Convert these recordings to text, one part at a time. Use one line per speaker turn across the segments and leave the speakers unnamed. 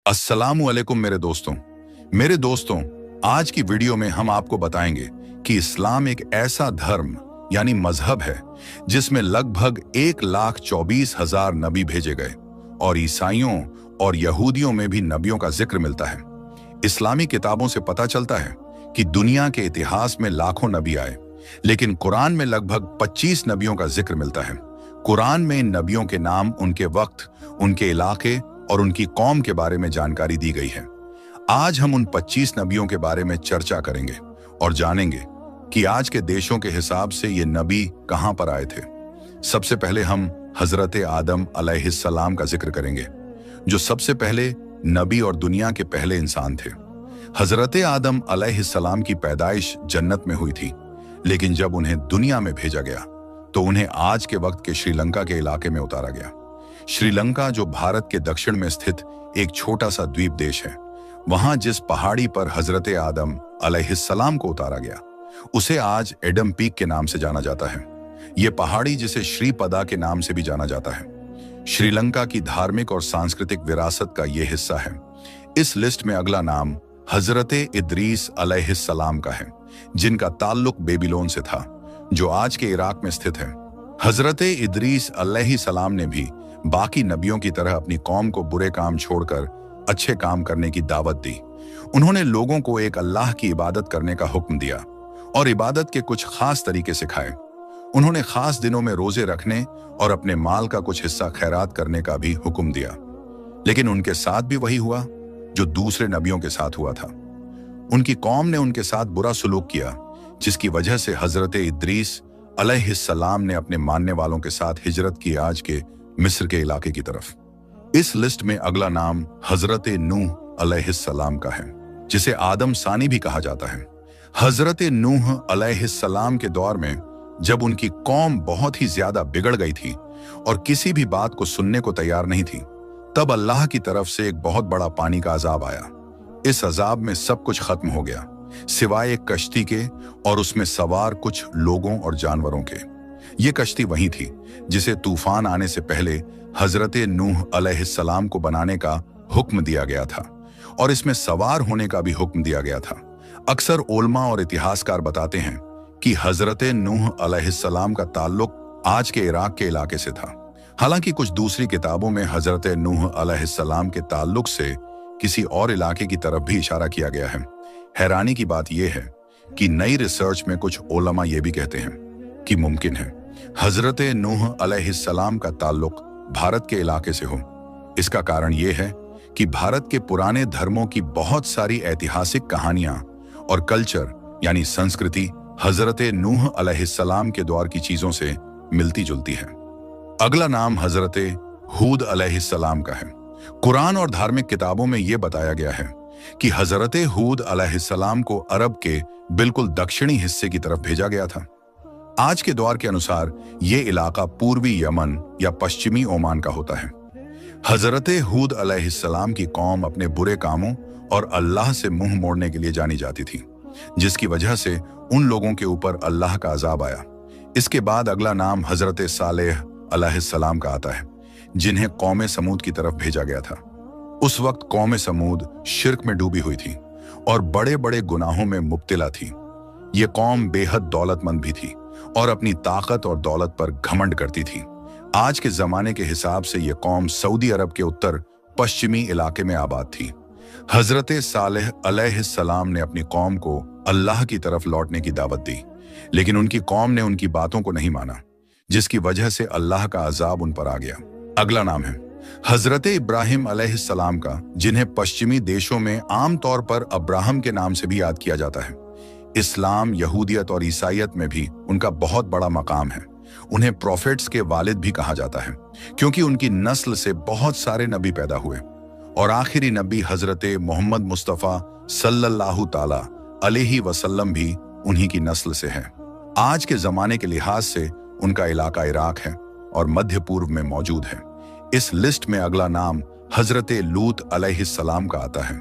अस्सलामु अलैकुम मेरे दोस्तों, आज की वीडियो में हम आपको बताएंगे कि इस्लाम एक ऐसा धर्म यानी मजहब है जिसमें लगभग 1,24,000 नबी भेजे गए और ईसाइयों और यहूदियों में भी नबियों का जिक्र मिलता है। इस्लामी किताबों से पता चलता है कि दुनिया के इतिहास में लाखों नबी आए, लेकिन कुरान में लगभग 25 नबियों का जिक्र मिलता है। कुरान में इन नबियों के नाम, उनके वक्त, उनके इलाके और उनकी कौम के बारे में जानकारी दी गई है। आज हम उन 25 नबियों के बारे में चर्चा करेंगे और जानेंगे कि आज के देशों के हिसाब से ये नबी कहां पर आए थे। सबसे पहले हम हजरत आदम अलैहिस्सलाम का जिक्र करेंगे, जो सबसे पहले नबी और दुनिया के पहले इंसान थे। हजरत आदम अलैहिस्सलाम की पैदाइश जन्नत में हुई थी, लेकिन जब उन्हें दुनिया में भेजा गया तो उन्हें आज के वक्त के श्रीलंका के इलाके में उतारा गया। श्रीलंका, जो भारत के दक्षिण में स्थित एक छोटा सा द्वीप देश है, वहां जिस पहाड़ी पर हजरत आदम अलैहिस्सलाम को उतारा गया उसे आज एडम पीक के नाम से जाना जाता है। यह पहाड़ी, जिसे श्रीपदा के नाम से भी जाना जाता है, श्रीलंका की धार्मिक और सांस्कृतिक विरासत का यह हिस्सा है। इस लिस्ट में अगला नाम हजरत इदरीस अलैहिस्सलाम का है, जिनका ताल्लुक बेबीलोन से था, जो आज के इराक में स्थित है। हजरत इदरीस अलैहिस्सलाम ने भी बाकी नबियों की तरह अपनी कौम को बुरे काम छोड़कर अच्छे काम करने की दावत दी। उन्होंने लोगों को एक अल्लाह की इबादत करने का हुक्म दिया और इबादत के कुछ खास तरीके सिखाए। उन्होंने खास दिनों में रोजे रखने और अपने माल का कुछ हिस्सा खैरात करने का भी हुक्म दिया। लेकिन उनके साथ भी वही हुआ जो दूसरे नबियों के साथ हुआ था। उनकी कौम ने उनके साथ बुरा सलूक किया, जिसकी वजह से हजरत इदरीस अलैहिस्सलाम ने अपने मानने वालों के साथ हिजरत की, आज के मिस्र के इलाके की तरफ। इस लिस्ट में अगला नाम हजरत नूह अलैहिस्सलाम का है, जिसे आदम सानी भी कहा जाता है। हजरत नूह अलैहिस्सलाम के दौर में, जब उनकी कौम बहुत ही ज्यादा बिगड़ गई थी और किसी भी बात को सुनने को तैयार नहीं थी, तब अल्लाह की तरफ से एक बहुत बड़ा पानी का अजाब आया। इस अजाब में सब कुछ खत्म हो गया, सिवाय एक कश्ती के और उसमें सवार कुछ लोगों और जानवरों के। ये कश्ती वही थी जिसे तूफान आने से पहले हजरत नूह अलैहिस्सलाम को बनाने का हुक्म दिया गया था और इसमें सवार होने का भी हुक्म दिया गया था। अक्सर उलमा और इतिहासकार बताते हैं कि हजरत नूह अलैहिस्सलाम का ताल्लुक आज के इराक के इलाके से था। हालांकि कुछ दूसरी किताबों में हजरत नूह अलैहिस्सलाम के ताल्लुक से किसी और इलाके की तरफ भी इशारा किया गया है। हैरानी की बात यह है कि नई रिसर्च में कुछ उलमा ये भी कहते हैं कि मुमकिन है हजरत नूह अलैहिस्सलाम का ताल्लुक भारत के इलाके से हो। इसका कारण यह है कि भारत के पुराने धर्मों की बहुत सारी ऐतिहासिक कहानियां और कल्चर यानी संस्कृति हजरत नूह अलैहिस्सलाम के दौर की चीजों से मिलती जुलती है। अगला नाम हजरत हूद अलैहिस्सलाम का है। कुरान और धार्मिक किताबों में यह बताया गया है कि हजरत हूद अलैहिस्सलाम को अरब के बिल्कुल दक्षिणी हिस्से की तरफ भेजा गया था। आज के दौर के अनुसार यह इलाका पूर्वी यमन या पश्चिमी ओमान का होता है। हजरत हूद अलैहिस्सलाम की कौम अपने बुरे कामों और अल्लाह से मुंह मोड़ने के लिए जानी जाती थी, जिसकी वजह से उन लोगों के ऊपर अल्लाह का अजाब आया। इसके बाद अगला नाम हजरत सालेह अलैहिस्सलाम का आता है, जिन्हें कौम समूद की तरफ भेजा गया था। उस वक्त कौम समूद शिर्क में डूबी हुई थी और बड़े बड़े गुनाहों में मुब्तला थी। ये कौम बेहद दौलतमंद भी थी और अपनी ताकत और दौलत पर घमंड करती थी। आज के जमाने के हिसाब से यह कौम सऊदी अरब के उत्तर पश्चिमी इलाके में आबाद थी। हजरत सालेह अलैहिस्सलाम ने अपनी कौम को अल्लाह की तरफ लौटने की दावत दी, लेकिन उनकी कौम ने उनकी बातों को नहीं माना, जिसकी वजह से अल्लाह का अजाब उन पर आ गया। अगला नाम है हजरत इब्राहिम अलैहिस्सलाम का, जिन्हें पश्चिमी देशों में आमतौर पर अब्राहम के नाम से भी याद किया जाता है। इस्लाम, यहूदियत और ईसाइयत में भी उनका बहुत बड़ा मकाम है। उन्हें प्रोफेट्स के वालिद भी कहा जाता है, क्योंकि उनकी नस्ल से बहुत सारे नबी पैदा हुए और आखिरी नबी हजरत मोहम्मद मुस्तफ़ा सल्लल्लाहु ताला अलैहि वसल्लम भी उन्हीं की नस्ल से है। आज के जमाने के लिहाज से उनका इलाका इराक है और मध्य पूर्व में मौजूद है। इस लिस्ट में अगला नाम हजरत लूत अलैहिस्सलाम का आता है।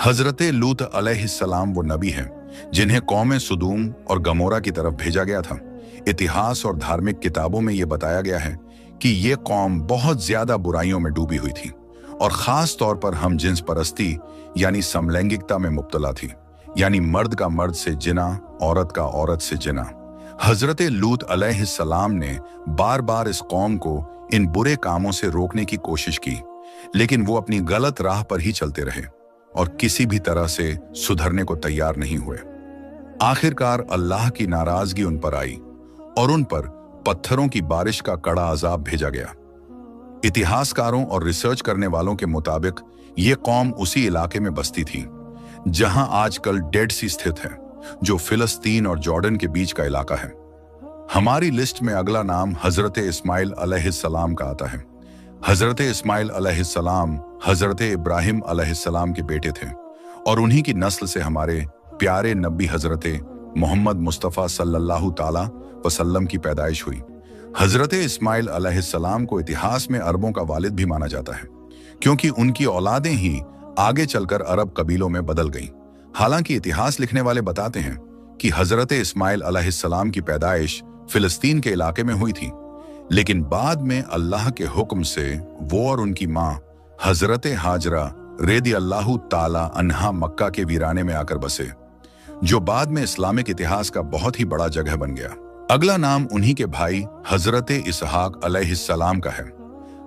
हजरत लूत अलैहिस्सलाम वो नबी हैं जिन्हें कौम सुदूम और गमोरा की तरफ भेजा गया था। इतिहास और धार्मिक किताबों में यह बताया गया है कि ये कौम बहुत ज्यादा बुराइयों में डूबी हुई थी और ख़ास तौर पर हम जिन्स परस्ती यानी समलैंगिकता में मुब्तला थी, यानी मर्द का मर्द से जिना, औरत का औरत से जिना। हजरत लूत अलैहिस्सलाम ने बार बार इस कौम को इन बुरे कामों से रोकने की कोशिश की, लेकिन वो अपनी गलत राह पर ही चलते रहे और किसी भी तरह से सुधरने को तैयार नहीं हुए। आखिरकार अल्लाह की नाराजगी उन पर आई और उन पर पत्थरों की बारिश का कड़ा अजाब भेजा गया। इतिहासकारों और रिसर्च करने वालों के मुताबिक ये कौम उसी इलाके में बसती थी जहां आजकल डेड सी स्थित है, जो फिलिस्तीन और जॉर्डन के बीच का इलाका है। हमारी लिस्ट में अगला नाम हजरत इस्माइल अलैहिस्सलाम का आता है। हजरत इस्माइल अलैहिस्सलाम हजरत इब्राहिम अलैहिस्सलाम के बेटे थे और उन्हीं की नस्ल से हमारे प्यारे नबी हजरत मोहम्मद मुस्तफ़ा सल्लल्लाहु ताला वसल्लम की पैदाइश हुई। हजरत इस्माइल अलैहिस्सलाम को इतिहास में अरबों का वालिद भी माना जाता है, क्योंकि उनकी औलादें ही आगे चलकर अरब कबीलों में बदल गईं। हालांकि इतिहास लिखने वाले बताते हैं कि हजरत इस्माइल अलैहिस्सलाम की पैदाइश फिलिस्तीन के इलाके में हुई थी, लेकिन बाद में अल्लाह के हुक्म से वो और उनकी मां हजरत हाजरा रेदी अल्लाहु ताला अन्हा मक्का के वीराने में आकर बसे, जो बाद में इस्लामिक इतिहास का बहुत ही बड़ा जगह बन गया। अगला नाम उन्हीं के भाई हजरत इसहाक अलैहिस्सलाम का है।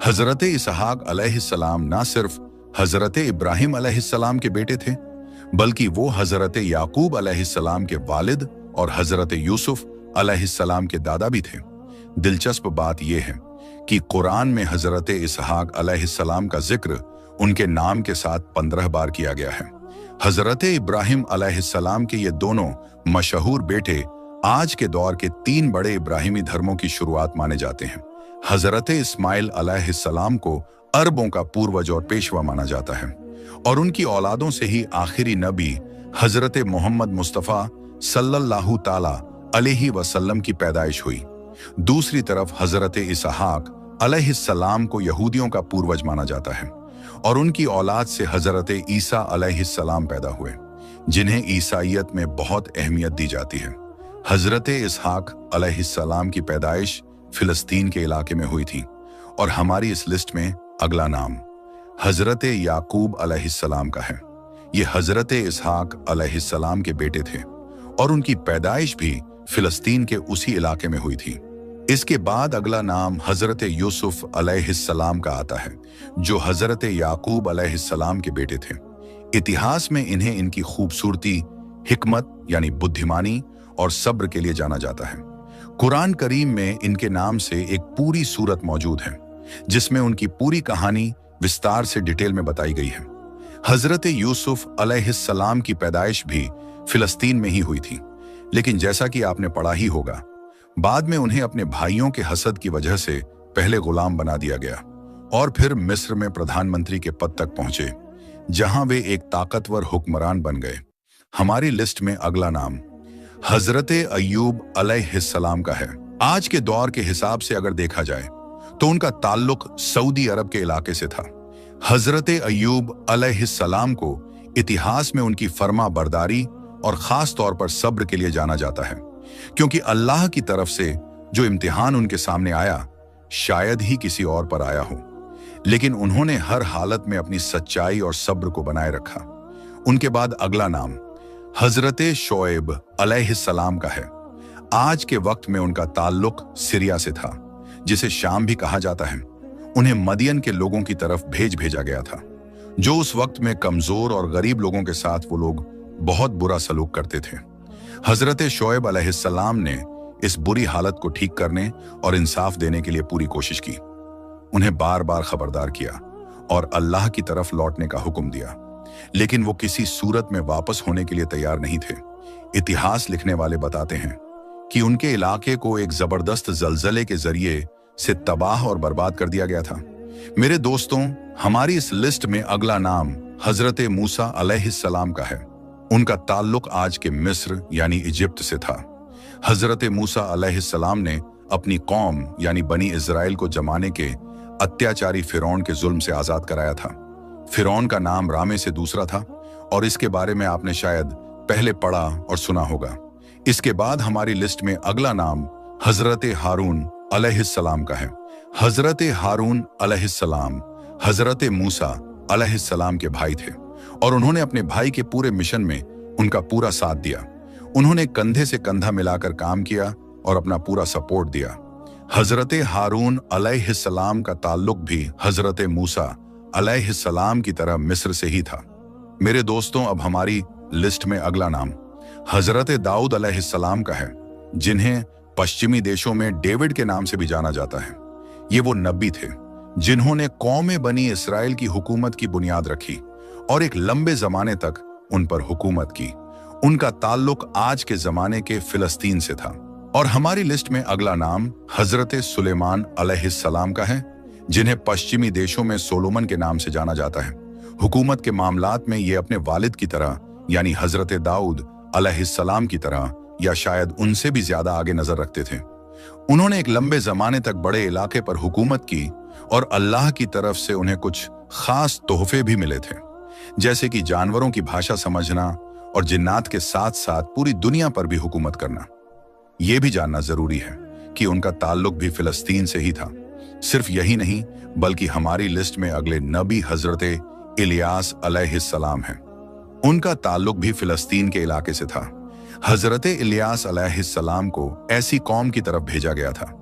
हजरत इसहाक अलैहिस्सलाम ना सिर्फ हजरत इब्राहिम अलैहिस्सलाम के बेटे थे, बल्कि वो हजरत याकूब अलैहिस्सलाम के वालिद और हजरत यूसुफ अलैहिस्सलाम के दादा भी थे। दिलचस्प बात यह है कि कुरान में हजरत इसहाक अलैहिस्सलाम का जिक्र उनके नाम के साथ 15 बार किया गया है। हजरत इब्राहिम अलैहिस्सलाम के ये दोनों मशहूर बेटे आज के दौर के 3 बड़े इब्राहिमी धर्मों की शुरुआत माने जाते हैं। हजरत इस्माइल अलैहिस्सलाम को अरबों का पूर्वज और पेशवा माना जाता है और उनकी औलादों से ही आखिरी नबी हजरत मोहम्मद मुस्तफ़ा सल्लल्लाहु ताला अलैहि वसल्लम की पैदाइश हुई। दूसरी तरफ हजरत इसहाक अलैहिस्सलाम को यहूदियों का पूर्वज माना जाता है और उनकी औलाद से हजरत ईसा अलैहिस्सलाम पैदा हुए, जिन्हें ईसाइयत में बहुत अहमियत दी जाती है। हजरत इसहाक अलैहिस्सलाम की पैदाइश फिलिस्तीन के इलाके में हुई थी और हमारी इस लिस्ट में अगला नाम हजरत याकूब अलैहिस्सलाम का है। ये हजरत इसहाक अलैहिस्सलाम के बेटे थे और उनकी पैदाइश भी फिलिस्तीन के उसी इलाके में हुई थी। इसके बाद अगला नाम हजरत यूसुफ अलैहिस्सलाम का आता है, जो हजरत याकूब अलैहिस्सलाम के बेटे थे। इतिहास में इन्हें इनकी खूबसूरती, हिकमत यानी बुद्धिमानी और सब्र के लिए जाना जाता है। कुरान करीम में इनके नाम से एक पूरी सूरत मौजूद है, जिसमें उनकी पूरी कहानी विस्तार से डिटेल में बताई गई है। हजरत यूसुफ अलैहिस्सलाम की पैदाइश भी फिलिस्तीन में ही हुई थी, लेकिन जैसा कि आपने पढ़ा ही होगा, बाद में उन्हें अपने भाइयों के हसद की वजह से पहले गुलाम बना दिया गया और फिर मिस्र में प्रधानमंत्री के पद तक पहुंचे, जहां वे एक ताकतवर हुक्मरान बन गए। हमारी लिस्ट में अगला नाम हजरत अय्यूब अलैहिस्सलाम का है। आज के दौर के हिसाब से अगर देखा जाए तो उनका ताल्लुक सऊदी अरब के इलाके से था। हजरत अय्यूब अलैहिस्सलाम को इतिहास में उनकी फर्मा बरदारी और खास तौर पर सब्र के लिए जाना जाता है, क्योंकि अल्लाह की तरफ से जो इम्तिहान उनके सामने आया शायद ही किसी और पर आया हो, लेकिन उन्होंने हर हालत में अपनी सच्चाई और सब्र को बनाए रखा। उनके बाद अगला नाम हजरत शोएब अलैहिस्सलाम का है। आज के वक्त में उनका ताल्लुक सीरिया से था, जिसे शाम भी कहा जाता है। उन्हें मदियन के लोगों की तरफ भेजा गया था, जो उस वक्त में कमजोर और गरीब लोगों के साथ वो लोग बहुत बुरा सलूक करते थे। हजरत शोएब अलैहिस्सलाम ने इस बुरी हालत को ठीक करने और इंसाफ देने के लिए पूरी कोशिश की। उन्हें बार बार खबरदार किया और अल्लाह की तरफ लौटने का हुक्म दिया, लेकिन वो किसी सूरत में वापस होने के लिए तैयार नहीं थे। इतिहास लिखने वाले बताते हैं कि उनके इलाके को एक जबरदस्त जलजले के जरिए से तबाह और बर्बाद कर दिया गया था। मेरे दोस्तों, हमारी इस लिस्ट में अगला नाम हजरत मूसा अलैहिस्सलाम का है। उनका ताल्लुक आज के मिस्र यानी इजिप्ट से था। हजरत मूसा अलैहिस्सलाम ने अपनी कौम यानी बनी इजराइल को जमाने के अत्याचारी फिरौन के जुल्म से आजाद कराया था। फिरौन का नाम रामे से दूसरा था और इसके बारे में आपने शायद पहले पढ़ा और सुना होगा। इसके बाद हमारी लिस्ट में अगला नाम हजरत हारून अलैहिस्सलाम का है। हजरत हारून अलैहिस्सलाम हजरत मूसा अलैहिस्सलाम के भाई थे और उन्होंने अपने भाई के पूरे मिशन में उनका पूरा साथ दिया। उन्होंने कंधे से कंधा मिलाकर काम किया और अपना पूरा सपोर्ट दिया। हजरत हारून अलैहिस्सलाम का ताल्लुक भी हजरत मूसा अलैहिस्सलाम की तरह मिस्र से ही था। मेरे दोस्तों, अब हमारी लिस्ट में अगला नाम हजरत दाऊद अलैहिस्सलाम का है, जिन्हें पश्चिमी देशों में डेविड के नाम से भी जाना जाता है। ये वो नबी थे जिन्होंने कौम बनी इसराइल की हुकूमत की बुनियाद रखी और एक लंबे जमाने तक उन पर हुकूमत की। उनका ताल्लुक आज के जमाने के फिलिस्तीन से था। और हमारी लिस्ट में अगला नाम हजरत सुलेमान अलैहिस्सलाम का है, जिन्हें पश्चिमी देशों में सोलोमन के नाम से जाना जाता है। हुकूमत के मामलात में ये अपने वालिद की तरह यानी हजरत दाऊद अलैहिस्सलाम की तरह या शायद उनसे भी ज्यादा आगे नजर रखते थे। उन्होंने एक लंबे जमाने तक बड़े इलाके पर हुकूमत की और अल्लाह की तरफ से उन्हें कुछ खास तोहफे भी मिले थे, जैसे कि जानवरों की भाषा समझना और जिन्नात के साथ साथ पूरी दुनिया पर भी हुकूमत करना। यह भी जानना जरूरी है कि उनका ताल्लुक भी फिलिस्तीन से ही था। सिर्फ यही नहीं, बल्कि हमारी लिस्ट में अगले नबी हजरत इलियास अलैहिस्सलाम हैं। उनका ताल्लुक भी फिलिस्तीन के इलाके से था। हजरत इलियास अलैहिस्सलाम को ऐसी कौम की तरफ भेजा गया था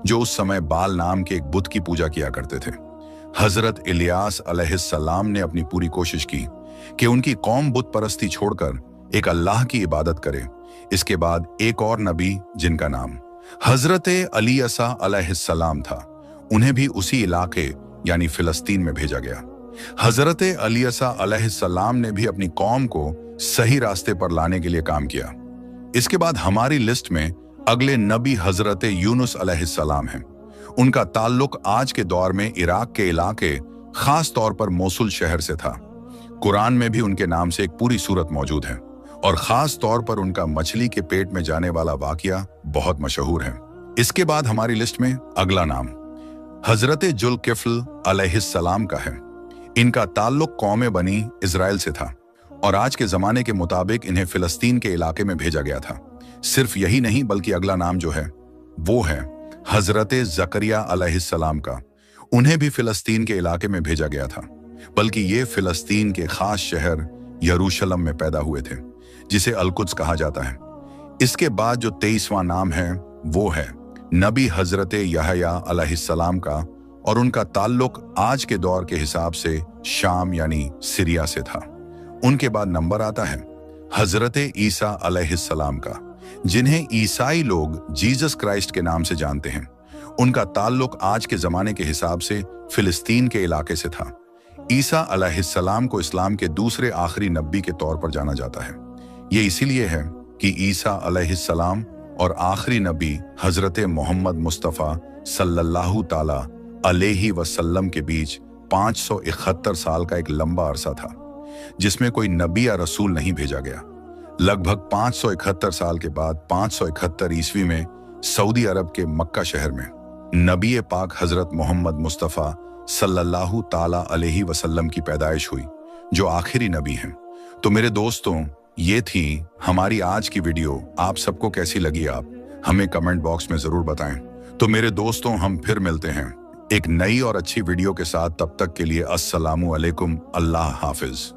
जो उस समय बाल नाम के एक बुत की पूजा किया करते थे। हजरत इलियास अलैहिस्सलाम ने अपनी पूरी कोशिश की कि उनकी कौम बुत परस्ती छोड़कर एक अल्लाह की इबादत करे। इसके बाद एक और नबी जिनका नाम हजरत अलीसा अलैहिस्सलाम था, उन्हें भी उसी इलाके यानी फिलिस्तीन में भेजा गया। हजरत अलीसा अलैहिस्सलाम ने भी अपनी कौम को सही रास्ते पर लाने के लिए काम किया। इसके बाद हमारी लिस्ट में अगले नबी हजरत यूनुस अलैहिस्सलाम हैं। उनका ताल्लुक आज के दौर में इराक के इलाके, खास तौर पर मोसुल शहर से था। कुरान में भी उनके नाम से एक पूरी सूरत मौजूद है और खास तौर पर उनका मछली के पेट में जाने वाला वाकया बहुत मशहूर है। इसके बाद हमारी लिस्ट में अगला नाम हजरत जुल्किफ्ल अलैहिस्सलाम का है। इनका ताल्लुक कौम बनी इजराइल से था और आज के जमाने के मुताबिक इन्हें फिलिस्तीन के इलाके में भेजा गया था। सिर्फ यही नहीं, बल्कि अगला नाम जो है वो है हजरत जकरिया अलैहिस्सलाम का। उन्हें भी फिलिस्तीन के इलाके में भेजा गया था, बल्कि ये फिलिस्तीन के खास शहर यरूशलेम में पैदा हुए थे, जिसे अलकुद्स कहा जाता है। इसके बाद जो 23वां नाम है वो है नबी हजरत यहया अलैहिस्सलाम का और उनका ताल्लुक आज के दौर के हिसाब से शाम यानी सीरिया से था। उनके बाद नंबर आता है हजरत ईसा अलैहिस्सलाम का, जिन्हें ईसाई लोग जीसस क्राइस्ट के नाम से जानते हैं। उनका ताल्लुक आज के जमाने के हिसाब से फिलिस्तीन के इलाके से था। ईसा अलैहिस्सलाम को इस्लाम के दूसरे आखिरी नबी के तौर पर जाना जाता है। ये इसीलिए है कि ईसा अलैहिस्सलाम और आखिरी नबी हजरत मोहम्मद मुस्तफ़ा सल्लल्लाहु ताला अलैहि वसल्लम के बीच 571 साल का एक लंबा अरसा था, जिसमें कोई नबी या रसूल नहीं भेजा गया। लगभग 571 साल के बाद 571 ईस्वी में सऊदी अरब के मक्का शहर में नबी पाक हजरत मोहम्मद मुस्तफ़ा सल्लल्लाहु ताला अलैहि वसल्लम की पैदाइश हुई, जो आखिरी नबी हैं। तो मेरे दोस्तों, ये थी हमारी आज की वीडियो। आप सबको कैसी लगी, आप हमें कमेंट बॉक्स में जरूर बताएं। तो मेरे दोस्तों, हम फिर मिलते हैं एक नई और अच्छी वीडियो के साथ। तब तक के लिए अस्सलामु अलैकुम, अल्लाह हाफिज।